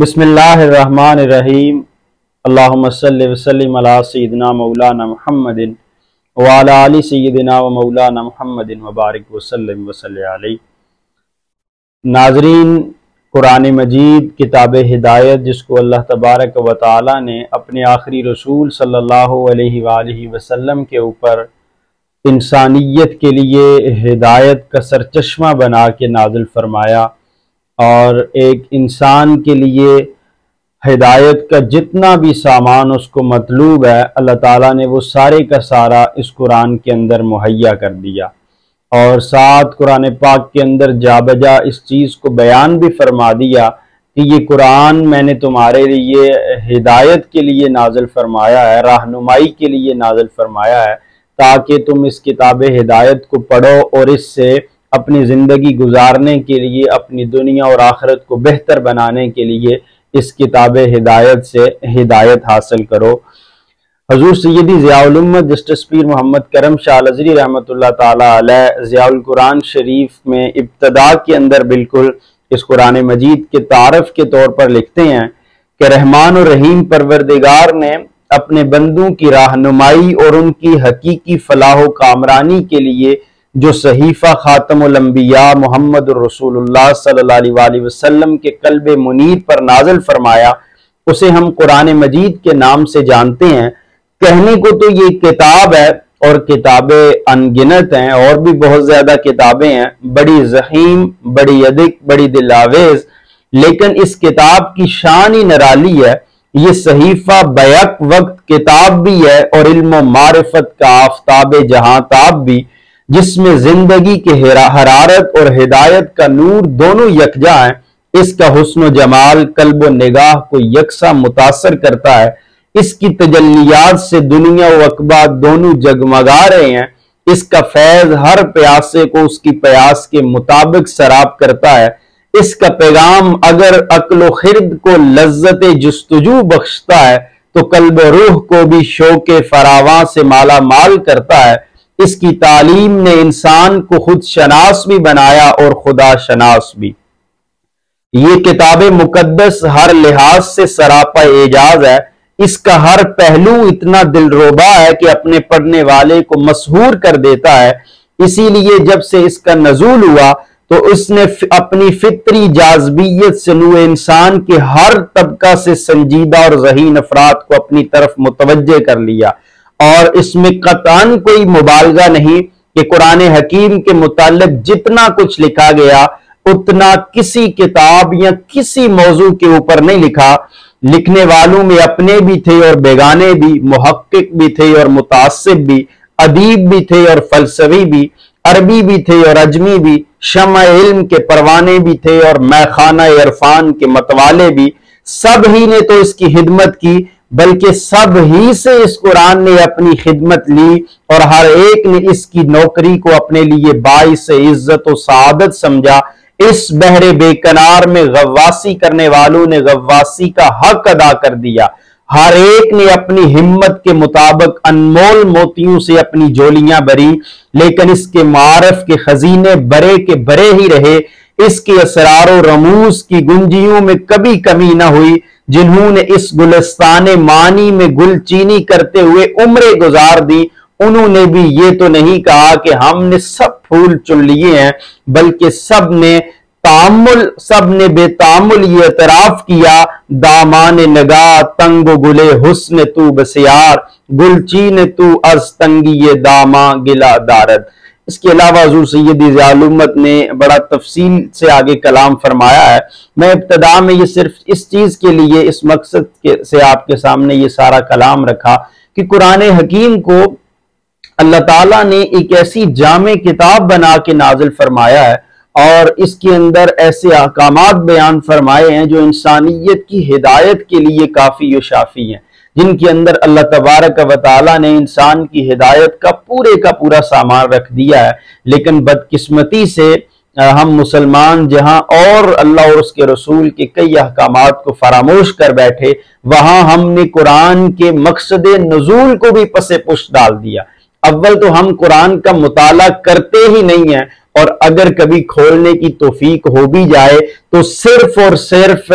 بسم اللہ الرحمن الرحیم اللہم صلی وسلم علی سیدنا مولانا محمد وعلی آل سیدنا و مولانا محمد وبارک وسلم علیہ۔ ناظرین، قرآن مجید کتاب ہدایت، جس کو اللہ تبارک و تعالی نے اپنے آخری رسول صلی اللہ علیہ وآلہ وسلم کے اوپر انسانیت کے لیے ہدایت کا سرچشمہ بنا کے نازل فرمایا، اور ایک انسان کے لیے ہدایت کا جتنا بھی سامان اس کو مطلوب ہے، اللہ تعالیٰ نے وہ سارے کا سارا اس قرآن کے اندر مہیا کر دیا، اور ساتھ قرآن پاک کے اندر جا بجا اس چیز کو بیان بھی فرما دیا کہ یہ قرآن میں نے تمہارے لیے ہدایت کے لیے نازل فرمایا ہے، رہنمائی کے لیے نازل فرمایا ہے، تاکہ تم اس کتاب ہدایت کو پڑھو اور اس سے اپنی زندگی گزارنے کے لیے، اپنی دنیا اور آخرت کو بہتر بنانے کے لیے اس کتاب ہدایت سے ہدایت حاصل کرو۔ حضور سیدی ضیاء الامت جسٹس پیر محمد کرم شاہ الازہری رحمۃ اللہ تعالی علیہ ضیاء القرآن شریف میں ابتدا کے اندر بالکل اس قرآن مجید کے تعارف کے طور پر لکھتے ہیں کہ رحمان و رحیم پروردگار نے اپنے بندوں کی رہنمائی اور ان کی حقیقی فلاح و کامرانی کے لیے جو صحیفہ خاتم الانبیاء محمد الرسول اللہ صلی اللہ علیہ وآلہ وسلم کے قلب منیر پر نازل فرمایا، اسے ہم قرآن مجید کے نام سے جانتے ہیں۔ کہنے کو تو یہ کتاب ہے، اور کتابیں انگنت ہیں، اور بھی بہت زیادہ کتابیں ہیں، بڑی ضخیم، بڑی ادک، بڑی دل آویز، لیکن اس کتاب کی شان ہی نرالی ہے۔ یہ صحیفہ بیک وقت کتاب بھی ہے اور علم و معرفت کا آفتاب جہاں تاب بھی، جس میں زندگی کے حرارت اور ہدایت کا نور دونوں یکجا ہیں۔ اس کا حسن و جمال قلب و نگاہ کو یکساں متاثر کرتا ہے۔ اس کی تجلیات سے دنیا و عقبہ دونوں جگمگا رہے ہیں۔ اس کا فیض ہر پیاسے کو اس کی پیاس کے مطابق سراب کرتا ہے۔ اس کا پیغام اگر عقل و خرد کو لذت جستجو بخشتا ہے تو قلب و روح کو بھی شوق فراواں سے مالا مال کرتا ہے۔ اس کی تعلیم نے انسان کو خود شناس بھی بنایا اور خدا شناس بھی۔ یہ کتاب مقدس ہر لحاظ سے سراپا اعجاز ہے۔ اس کا ہر پہلو اتنا دلربا ہے کہ اپنے پڑھنے والے کو مسحور کر دیتا ہے۔ اسی لیے جب سے اس کا نزول ہوا تو اس نے اپنی فطری جاذبیت سے نوع انسان کے ہر طبقہ سے سنجیدہ اور ذہین افراد کو اپنی طرف متوجہ کر لیا، اور اس میں قطعاً کوئی مبالغہ نہیں کہ قرآن حکیم کے متعلق جتنا کچھ لکھا گیا اتنا کسی کتاب یا کسی موضوع کے اوپر نہیں لکھا۔ لکھنے والوں میں اپنے بھی تھے اور بیگانے بھی، محقق بھی تھے اور متعصب بھی، ادیب بھی تھے اور فلسفی بھی، عربی بھی تھے اور عجمی بھی، شمع علم کے پروانے بھی تھے اور میخانہ عرفان کے متوالے بھی۔ سب ہی نے تو اس کی خدمت کی، بلکہ سب ہی سے اس قرآن نے اپنی خدمت لی، اور ہر ایک نے اس کی نوکری کو اپنے لیے باعث عزت و سعادت سمجھا۔ اس بحر بے کنار میں غواصی کرنے والوں نے غواصی کا حق ادا کر دیا۔ ہر ایک نے اپنی ہمت کے مطابق انمول موتیوں سے اپنی جولیاں بری، لیکن اس کے معارف کے خزینے برے کے برے ہی رہے۔ اس کے اسرار و رموز کی گنجیوں میں کبھی کمی نہ ہوئی۔ جنہوں نے اس گلستان معنی میں گل چینی کرتے ہوئے عمریں گزار دی، انہوں نے بھی یہ تو نہیں کہا کہ ہم نے سب پھول چن لیے ہیں، بلکہ سب نے بے تعامل یہ اعتراف کیا، دامان نگاہ تنگ و گلے حسن تو بسیار، گل چین تو از تنگی داما گلا دارد۔ اس کے علاوہ حضور سیدی ضیاء الامت نے بڑا تفصیل سے آگے کلام فرمایا ہے۔ میں ابتدا میں یہ صرف اس چیز کے لیے، اس مقصد سے آپ کے سامنے یہ سارا کلام رکھا کہ قرآن حکیم کو اللہ تعالیٰ نے ایک ایسی جامع کتاب بنا کے نازل فرمایا ہے، اور اس کے اندر ایسے احکامات بیان فرمائے ہیں جو انسانیت کی ہدایت کے لیے کافی و شافی ہیں، جن کے اندر اللہ تبارک و تعالیٰ نے انسان کی ہدایت کا پورا سامان رکھ دیا ہے۔ لیکن بدقسمتی سے ہم مسلمان جہاں اور اللہ اور اس کے رسول کے کئی احکامات کو فراموش کر بیٹھے، وہاں ہم نے قرآن کے مقصد نزول کو بھی پس پش ڈال دیا۔ اول تو ہم قرآن کا مطالعہ کرتے ہی نہیں ہیں، اور اگر کبھی کھولنے کی توفیق ہو بھی جائے تو صرف اور صرف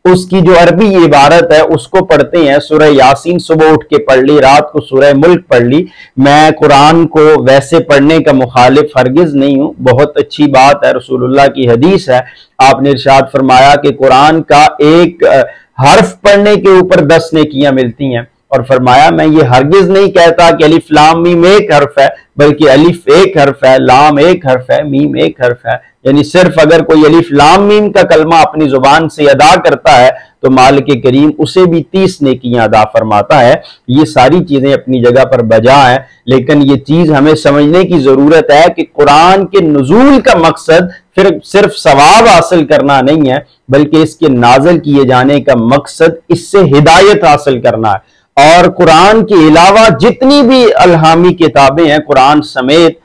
اس کی جو عربی عبارت ہے اس کو پڑھتے ہیں. سورہ یاسین صبح اٹھ کے پڑھ لی, رات کو سورہ ملک پڑھ لی. میں قرآن کو ویسے پڑھنے کا مخالف ہرگز نہیں ہوں, بہت اچھی بات ہے, رسول اللہ کی حدیث ہے. آپ نے ارشاد فرمایا کہ قرآن کا ایک حرف پڑھنے کے اوپر 10 نیکیاں ملتی ہیں, اور فرمایا میں یہ ہرگز نہیں کہتا کہ الف لام میم ایک حرف ہے, بلکہ الف ایک حرف ہے, لام ایک حرف ہے, میم ایک حرف ہے. یعنی صرف اگر کوئی الف لام میم کا کلمہ اپنی زبان سے ادا کرتا ہے تو مالک کریم اسے بھی 30 نیکیاں ادا فرماتا ہے. یہ ساری چیزیں اپنی جگہ پر بجا ہیں, لیکن یہ چیز ہمیں سمجھنے کی ضرورت ہے کہ قرآن کے نزول کا مقصد صرف ثواب حاصل کرنا نہیں ہے, بلکہ اس کے نازل کیے جانے کا مقصد اس سے ہدایت حاصل کرنا ہے. اور قرآن کے علاوہ جتنی بھی الہامی کتابیں ہیں قرآن سمیت,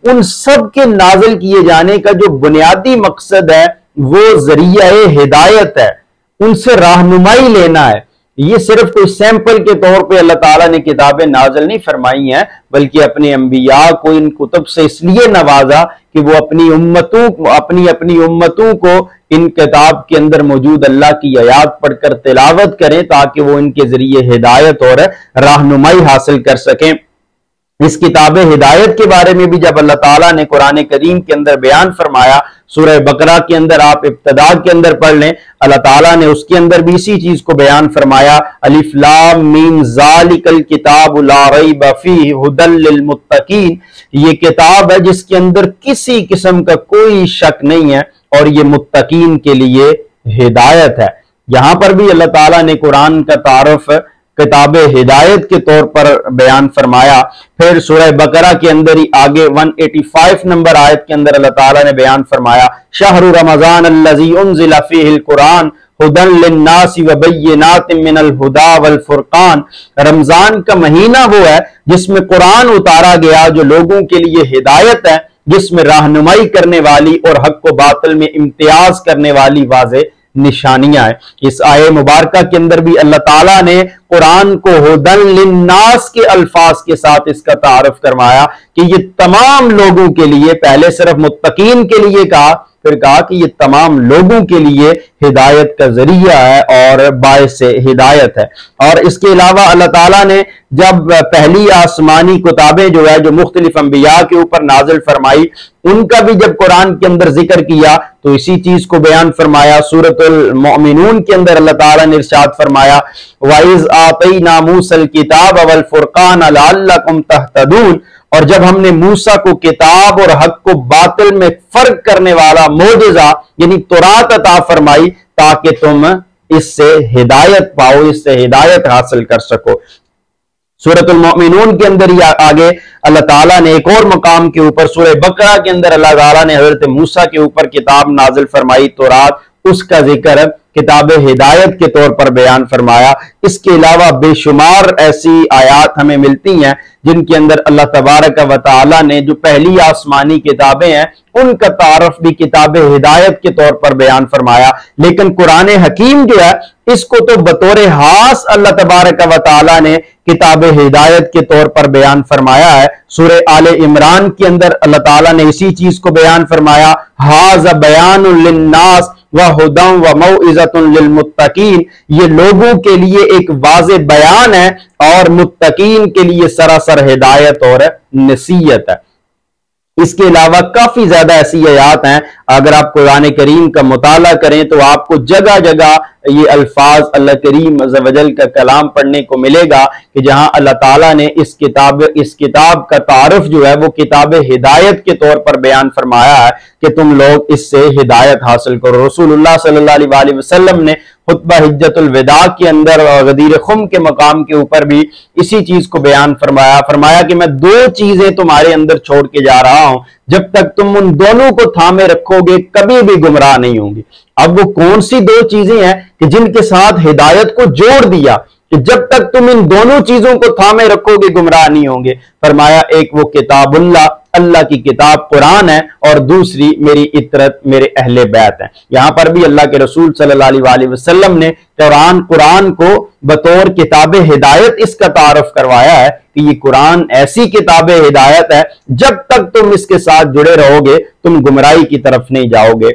ان سب کے نازل کیے جانے کا جو بنیادی مقصد ہے وہ ذریعہ ہدایت ہے, ان سے رہنمائی لینا ہے. یہ صرف کوئی سیمپل کے طور پہ اللہ تعالیٰ نے کتابیں نازل نہیں فرمائی ہیں, بلکہ اپنے انبیاء کو ان کتب سے اس لیے نوازا کہ وہ اپنی امتوں کو ان کتاب کے اندر موجود اللہ کی آیات پڑھ کر تلاوت کریں, تاکہ وہ ان کے ذریعے ہدایت اور رہنمائی حاصل کر سکیں. اس کتاب ہدایت کے بارے میں بھی جب اللہ تعالیٰ نے قرآن کریم کے اندر بیان فرمایا, سورہ بقرہ کے اندر آپ ابتدا کے اندر پڑھ لیں, اللہ تعالیٰ نے اس کے اندر بھی اسی چیز کو بیان فرمایا, الف لام میم ذالک الکتاب لا ریب فیہ ھدی للمتقین. یہ کتاب ہے جس کے اندر کسی قسم کا کوئی شک نہیں ہے, اور یہ متقین کے لیے ہدایت ہے. یہاں پر بھی اللہ تعالیٰ نے قرآن کا تعارف کتاب ہدایت کے طور پر بیان فرمایا. پھر سورہ بقرہ کے اندر ہی آگے 185 نمبر آیت کے اندر اللہ تعالیٰ نے بیان فرمایا, شہر رمضان الذی انزل فیہ القرآن ھدی للناس وبینات من الہدی والفرقان. رمضان کا مہینہ وہ ہے جس میں قرآن اتارا گیا جو لوگوں کے لیے ہدایت ہے, جس میں رہنمائی کرنے والی اور حق و باطل میں امتیاز کرنے والی واضح نشانیاں ہیں. اس آیہ مبارکہ کے اندر بھی اللہ تعالیٰ نے قرآن کو ھدی للناس کے الفاظ کے ساتھ اس کا تعارف کروایا کہ یہ تمام لوگوں کے لیے, پہلے صرف متقین کے لیے کہا, پھر کہا کہ یہ تمام لوگوں کے لیے ہدایت کا ذریعہ ہے اور باعث ہدایت ہے. اور اس کے علاوہ اللہ تعالیٰ نے جب پہلی آسمانی کتابیں جو ہے جو مختلف انبیاء کے اوپر نازل فرمائی, ان کا بھی جب قرآن کے اندر ذکر کیا تو اسی چیز کو بیان فرمایا. سورۃ المؤمنون کے اندر اللہ تعالیٰ نے ارشاد فرمایا, وَإِذْ آتَيْنَا مُوسَى الْكِتَابَ وَالْفُرْقَانَ لَعَلَّكُمْ تَهْتَدُونَ. اور جب ہم نے موسیٰ کو کتاب اور حق کو باطل میں فرق کرنے والا معجزہ یعنی تورات عطا فرمائی تاکہ تم اس سے ہدایت پاؤ, اس سے ہدایت حاصل کر سکو. سورۃ المؤمنون کے اندر ہی آگے اللہ تعالیٰ نے ایک اور مقام کے اوپر سورہ بقرہ کے اندر اللہ تعالیٰ نے حضرت موسیٰ کے اوپر کتاب نازل فرمائی تورات, اس کا ذکر کتاب ہدایت کے طور پر بیان فرمایا. اس کے علاوہ بے شمار ایسی آیات ہمیں ملتی ہیں جن کے اندر اللہ تبارک و تعالیٰ نے جو پہلی آسمانی کتابیں ہیں ان کا تعارف بھی کتاب ہدایت کے طور پر بیان فرمایا. لیکن قرآن حکیم جو ہے اس کو تو بطور خاص اللہ تبارک و تعالیٰ نے کتاب ہدایت کے طور پر بیان فرمایا ہے. سورہ آل عمران کے اندر اللہ تعالیٰ نے اسی چیز کو بیان فرمایا, ھذا بیان للناس وَھدًى وَمَوْعِظَةٌ لِّلْمُتَّقِينَ. یہ لوگوں کے لیے ایک واضح بیان ہے اور متقین کے لیے سراسر ہدایت اور نصیحت ہے. اس کے علاوہ کافی زیادہ ایسی آیات ہیں, اگر آپ قرآن کریم کا مطالعہ کریں تو آپ کو جگہ جگہ یہ الفاظ اللہ کریم عز و جل کا کلام پڑھنے کو ملے گا کہ جہاں اللہ تعالیٰ نے اس کتاب کا تعارف جو ہے وہ کتاب ہدایت کے طور پر بیان فرمایا ہے کہ تم لوگ اس سے ہدایت حاصل کرو. رسول اللہ صلی اللہ علیہ وآلہ وسلم نے خطبہ حجت الوداع کے اندر غدیر خم کے مقام کے اوپر بھی اسی چیز کو بیان فرمایا کہ میں 2 چیزیں تمہارے اندر چھوڑ کے جا رہا ہوں, جب تک تم ان دونوں کو تھامے رکھو گے کبھی بھی گمراہ نہیں ہوں گے. اب وہ کون سی 2 چیزیں ہیں کہ جن کے ساتھ ہدایت کو جوڑ دیا کہ جب تک تم ان دونوں چیزوں کو تھامے رکھو گے گمراہ نہیں ہوں گے. فرمایا ایک وہ کتاب اللہ کی کتاب قرآن ہے, اور دوسری میری اطرت میرے اہل بیت ہیں. یہاں پر بھی اللہ کے رسول صلی اللہ علیہ وآلہ وسلم نے قرآن کو بطور کتاب ہدایت اس کا تعارف کروایا ہے کہ یہ قرآن ایسی کتاب ہدایت ہے جب تک تم اس کے ساتھ جڑے رہو گے تم گمراہی کی طرف نہیں جاؤ گے.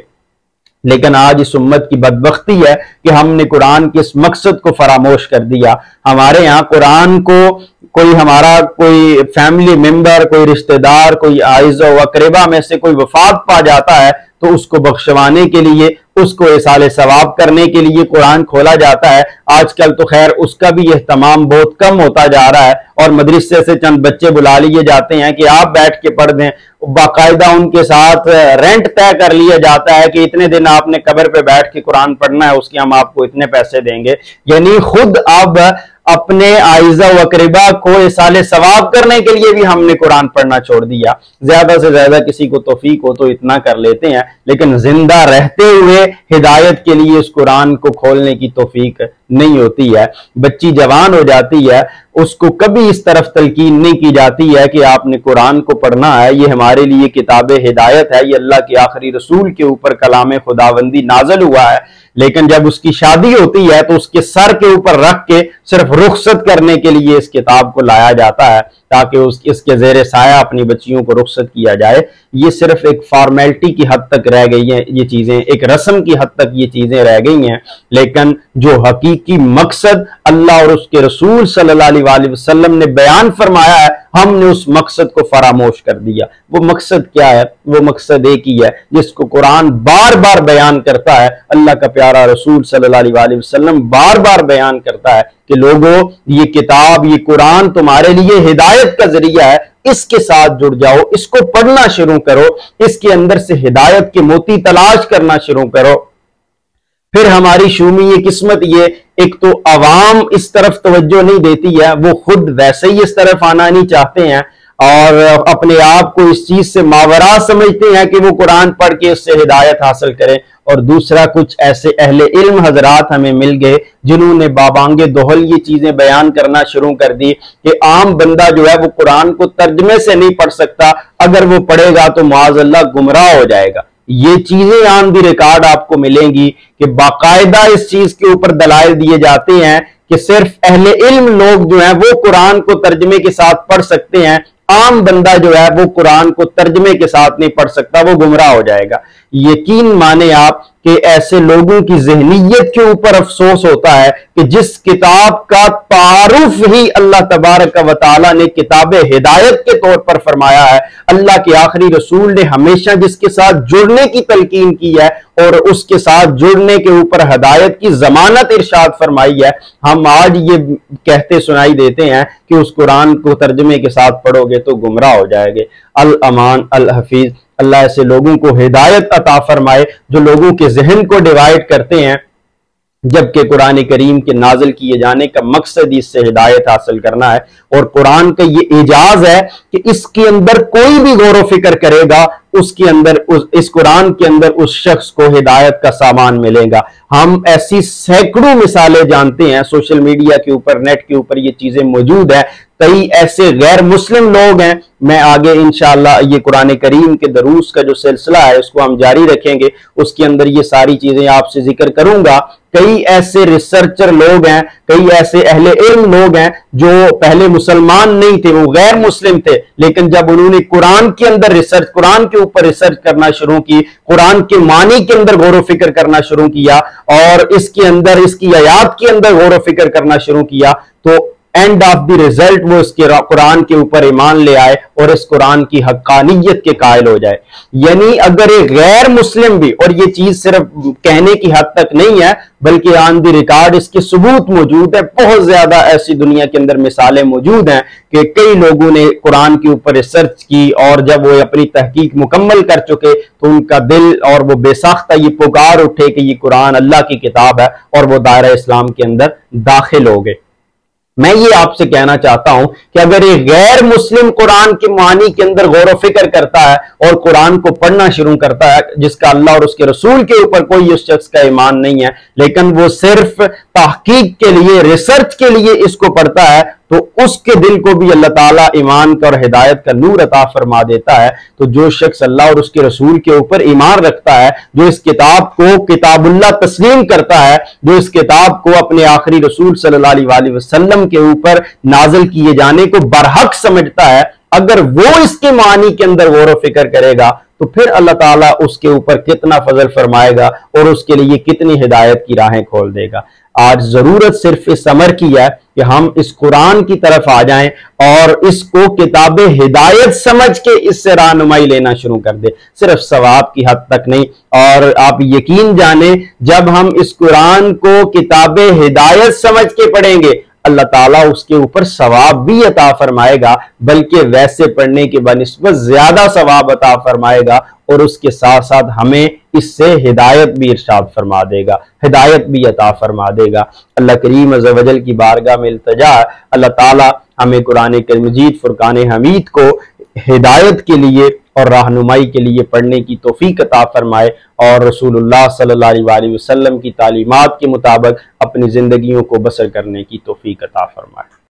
لیکن آج اس امت کی بدبختی ہے کہ ہم نے قرآن کے اس مقصد کو فراموش کر دیا۔ ہمارے ہاں قرآن کو کوئی ہمارا کوئی فیملی ممبر، کوئی رشتہ دار، کوئی اعزا و اقربا میں سے کوئی وفات پا جاتا ہے تو اس کو بخشوانے کے لیے، اس کو ایصال ثواب کرنے کے لیے قرآن کھولا جاتا ہے۔ آج کل تو خیر اس کا بھی اہتمام بہت کم ہوتا جا رہا ہے، اور مدرسے سے چند بچے بلا لیے جاتے ہیں کہ آپ بیٹھ کے پڑھ دیں۔ باقاعدہ ان کے ساتھ رینٹ طے کر لیا جاتا ہے کہ اتنے دن آپ نے قبر پہ بیٹھ کے قرآن پڑھنا ہے، اس کے ہم آپ کو اتنے پیسے دیں گے۔ یعنی خود اب اپنے اعزا و اقربا کو ایصال ثواب کرنے کے لیے بھی ہم نے قرآن پڑھنا چھوڑ دیا۔ زیادہ سے زیادہ کسی کو توفیق ہو تو اتنا کر لیتے ہیں، لیکن زندہ رہتے ہوئے ہدایت کے لیے اس قرآن کو کھولنے کی توفیق نہیں ہوتی ہے۔ بچی جوان ہو جاتی ہے، اس کو کبھی اس طرف تلقین نہیں کی جاتی ہے کہ آپ نے قرآن کو پڑھنا ہے، یہ ہمارے لیے کتاب ہدایت ہے، یہ اللہ کے آخری رسول کے اوپر کلام خداوندی نازل ہوا ہے۔ لیکن جب اس کی شادی ہوتی ہے تو اس کے سر کے اوپر رکھ کے صرف رخصت کرنے کے لیے اس کتاب کو لایا جاتا ہے تاکہ اس کے زیر سایہ اپنی بچیوں کو رخصت کیا جائے۔ یہ صرف ایک فارمیلٹی کی حد تک رہ گئی ہیں یہ چیزیں، ایک رسم کی حد تک یہ چیزیں رہ گئی ہیں، لیکن جو حقیقی مقصد اللہ اور اس کے رسول صلی اللہ علیہ وسلم نے بیان فرمایا ہے، ہم نے اس مقصد کو فراموش کر دیا۔ وہ مقصد کیا ہے؟ وہ مقصد ایک ہی ہے جس کو قرآن بار بار بیان کرتا ہے، اللہ کا پیارا رسول صلی اللہ علیہ وسلم بار بار بیان کرتا ہے کہ لوگوں، یہ کتاب، یہ قرآن تمہارے لیے ہدایت کا ذریعہ ہے، اس کے ساتھ جڑ جاؤ، اس کو پڑھنا شروع کرو، اس کے اندر سے ہدایت کے موتی تلاش کرنا شروع کرو۔ پھر ہماری شومی یہ قسمت، یہ ایک تو عوام اس طرف توجہ نہیں دیتی ہے، وہ خود ویسے ہی اس طرف آنا نہیں چاہتے ہیں اور اپنے آپ کو اس چیز سے ماورا سمجھتے ہیں کہ وہ قرآن پڑھ کے اس سے ہدایت حاصل کریں۔ اور دوسرا، کچھ ایسے اہل علم حضرات ہمیں مل گئے جنہوں نے بابانگ دہل یہ چیزیں بیان کرنا شروع کر دی کہ عام بندہ جو ہے وہ قرآن کو ترجمے سے نہیں پڑھ سکتا، اگر وہ پڑھے گا تو معاذ اللہ گمراہ ہو جائے گا۔ یہ چیزیں آن دی ریکارڈ آپ کو ملیں گی کہ باقاعدہ اس چیز کے اوپر دلائل دیے جاتے ہیں کہ صرف اہل علم لوگ جو ہیں وہ قرآن کو ترجمے کے ساتھ پڑھ سکتے ہیں، عام بندہ جو ہے وہ قرآن کو ترجمے کے ساتھ نہیں پڑھ سکتا، وہ گمراہ ہو جائے گا۔ یقین مانے آپ کہ ایسے لوگوں کی ذہنیت کے اوپر افسوس ہوتا ہے کہ جس کتاب کا تعارف ہی اللہ تبارک و تعالیٰ نے کتاب ہدایت کے طور پر فرمایا ہے، اللہ کے آخری رسول نے ہمیشہ جس کے ساتھ جڑنے کی تلقین کی ہے اور اس کے ساتھ جڑنے کے اوپر ہدایت کی ضمانت ارشاد فرمائی ہے، ہم آج یہ کہتے سنائی دیتے ہیں کہ اس قرآن کو ترجمے کے ساتھ پڑھو گے تو گمراہ ہو جائے گے۔ الامان الحفیظ، اللہ ایسے لوگوں کو ہدایت عطا فرمائے جو لوگوں کے ذہن کو ڈیوائیڈ کرتے ہیں، جبکہ قرآن کریم کے نازل کیے جانے کا مقصد اس سے ہدایت حاصل کرنا ہے۔ اور قرآن کا یہ اعجاز ہے کہ اس کے اندر کوئی بھی غور و فکر کرے گا، اس کے اندر اس قرآن کے اندر اس شخص کو ہدایت کا سامان ملے گا۔ ہم ایسی سینکڑوں مثالیں جانتے ہیں، سوشل میڈیا کے اوپر، نیٹ کے اوپر یہ چیزیں موجود ہیں۔ کئی ایسے غیر مسلم لوگ ہیں، میں آگے انشاءاللہ یہ قرآن کریم کے دروس کا جو سلسلہ ہے اس کو ہم جاری رکھیں گے، اس کے اندر یہ ساری چیزیں آپ سے ذکر کروں گا۔ کئی ایسے ریسرچر لوگ ہیں، کئی ایسے اہل علم لوگ ہیں جو پہلے مسلمان نہیں تھے، وہ غیر مسلم تھے، لیکن جب انہوں نے قرآن کے اندر ریسرچ، قرآن کے اوپر ریسرچ کرنا شروع کی، قرآن کے معنی کے اندر غور و فکر کرنا شروع کیا اور اس کے اندر، اس کی آیات کے اندر غور و فکر کرنا شروع کیا، تو اینڈ آف دی ریزلٹ وہ اس کے قرآن کے اوپر ایمان لے آئے اور اس قرآن کی حقانیت کے قائل ہو جائے۔ یعنی اگر ایک غیر مسلم بھی، اور یہ چیز صرف کہنے کی حد تک نہیں ہے بلکہ آن دی ریکارڈ اس کے ثبوت موجود ہے، بہت زیادہ ایسی دنیا کے اندر مثالیں موجود ہیں کہ کئی لوگوں نے قرآن کے اوپر ریسرچ کی اور جب وہ اپنی تحقیق مکمل کر چکے تو ان کا دل اور وہ بے ساختہ یہ پکار اٹھے کہ یہ قرآن اللہ کی کتاب ہے اور وہ دائرہ اسلام کے اندر داخل ہو گئے۔ میں یہ آپ سے کہنا چاہتا ہوں کہ اگر ایک غیر مسلم قرآن کے معنی کے اندر غور و فکر کرتا ہے اور قرآن کو پڑھنا شروع کرتا ہے، جس کا اللہ اور اس کے رسول کے اوپر کوئی اس شخص کا ایمان نہیں ہے، لیکن وہ صرف تحقیق کے لیے، ریسرچ کے لیے اس کو پڑھتا ہے، تو اس کے دل کو بھی اللہ تعالیٰ ایمان کا اور ہدایت کا نور عطا فرما دیتا ہے۔ تو جو شخص اللہ اور اس کے رسول کے اوپر ایمان رکھتا ہے، جو اس کتاب کو کتاب اللہ تسلیم کرتا ہے، جو اس کتاب کو اپنے آخری رسول صلی اللہ علیہ وسلم کے اوپر نازل کیے جانے کو برحق سمجھتا ہے، اگر وہ اس کے معنی کے اندر غور و فکر کرے گا تو پھر اللہ تعالیٰ اس کے اوپر کتنا فضل فرمائے گا اور اس کے لیے کتنی ہدایت کی راہیں کھول دے گا۔ آج ضرورت صرف اس امر کی ہے کہ ہم اس قرآن کی طرف آ جائیں اور اس کو کتاب ہدایت سمجھ کے اس سے رہنمائی لینا شروع کر دیں، صرف ثواب کی حد تک نہیں۔ اور آپ یقین جانیں جب ہم اس قرآن کو کتاب ہدایت سمجھ کے پڑھیں گے اللہ تعالیٰ اس کے اوپر ثواب بھی عطا فرمائے گا، بلکہ ویسے پڑھنے کے بنسبت زیادہ ثواب عطا فرمائے گا، اور اس کے ساتھ ساتھ ہمیں اس سے ہدایت بھی ارشاد فرما دے گا، ہدایت بھی عطا فرما دے گا۔ اللہ کریم عز و جل کی بارگاہ میں التجا ہے اللہ تعالیٰ ہمیں قرآن مجید فرقان حمید کو ہدایت کے لیے اور رہنمائی کے لیے پڑھنے کی توفیق عطا فرمائے، اور رسول اللہ صلی اللہ علیہ وسلم کی تعلیمات کے مطابق اپنی زندگیوں کو بسر کرنے کی توفیق عطا فرمائے۔